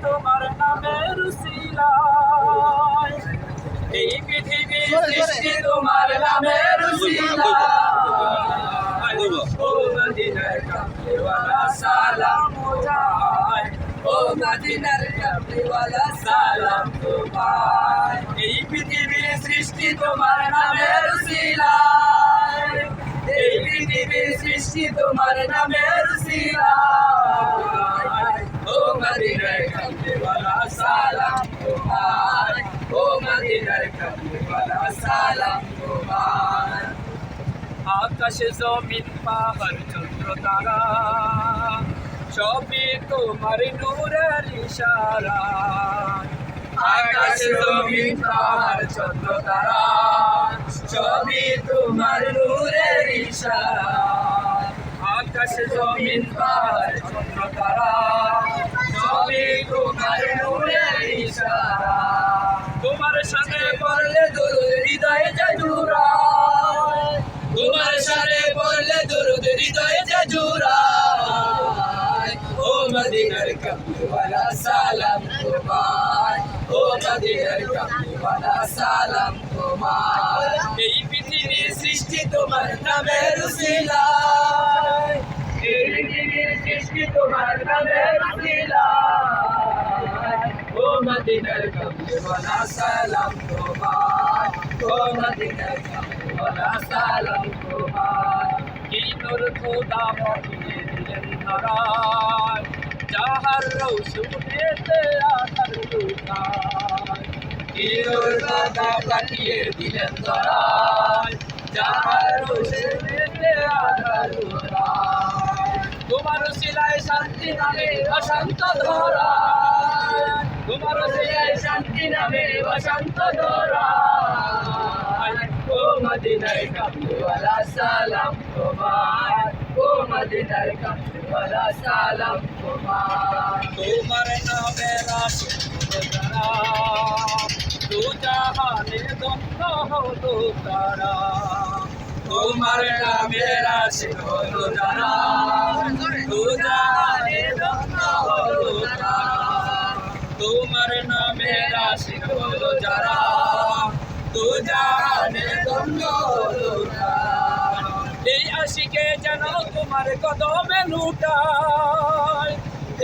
তোমার নামের উসিলায়, এই পৃথিবীর সৃষ্টি তোমার নামের উসিলায়। ও মদিনার কামলিওয়ালা সালাম তোমায়, ও মদিনার কামলিওয়ালা সালাম তোমায়। এই পৃথিবীর সৃষ্টি তোমার নামের উসিলায়, এই পৃথিবীর সৃষ্টি তোমার নামের উসিলায়। ও মদিনার কামলিওয়ালা সালাম তোমায়, ও মদিনার কামলিওয়ালা সালাম তোমায়। আকাশ জমিন পাহাড় চন্দ্র তারা সবই তোমার নূরের ইশারা। আকাশ জমিন পাহাড় চন্দ্র তারা সবই তোমার নূরের ইশারা। আকাশ জমিন পাহাড় চন্দ্র তারা সবই তোমার নূরের ইশারা। তোমার সাথে পড়লে দরুদ হৃদয়ে যায় জুড়ায়, তোমার সাথে পড়লে দরুদ হৃদয়ে যায় জুড়ায়। ও মদিনার কামলিওয়ালা সালাম তোমায়, ও মদিনার কামলিওয়ালা সালাম তোমায়। এই পৃথিবীর সৃষ্টি তোমার নামের উসিলায়, এই পৃথিবীর সৃষ্টি তোমার নামের উসিলায়। ও মদিনার কামলিওয়ালা সালাম তোমায়, ও মদিনার কামলিওয়ালা সালাম তোমায়। এই নূর খোদা পাঠিয়ে দিলেন ধরায়, যাহার রৌশনেতে আধার লুকায়। এই নূর খোদা পাঠিয়ে দিলেন ধরায়, যাহার রৌশনেতে আধার লুকায়। তোমার উসিলায় শান্তি নামে অশান্ত ধরায়, তোমার উসিলায় শান্তি নামে অশান্ত ধরায়। ও মদিনার কামলিওয়ালা সালাম তোমায়, ও মদিনার কামলিওয়ালা সালাম তোমায়। তোমার নামের আশিক যারা দু জাহানে ধন্য হলো তারা। তোমার নামের আশিক যারা দু জাহানে ধন্য হলো তারা। তোমার নামের আশিক যারা দু জাহানে ধন্য হলো তারা। এই আশিকে যেন তোমার কদমে লুটায়,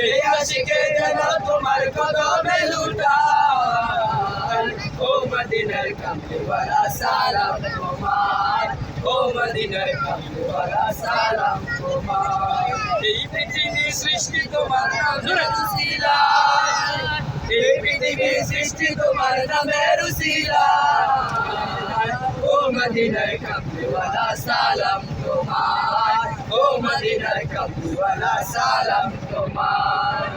এই আশিকে যেন তোমার কদমে লুটায়। ও মদিনার কামলিওয়ালা সালাম তোমায়, ও মদিনার কামলিওয়ালা সালাম তোমায়। এই পৃথিবীর সৃষ্টি তোমার নামের উসিলায়, এই পৃথিবীর সৃষ্টি তোমার নামের উসিলায়। ও মদিনার কামলিওয়ালা সালাম তোমায়, ও মদিনার কামলিওয়ালা সালাম তোমায়।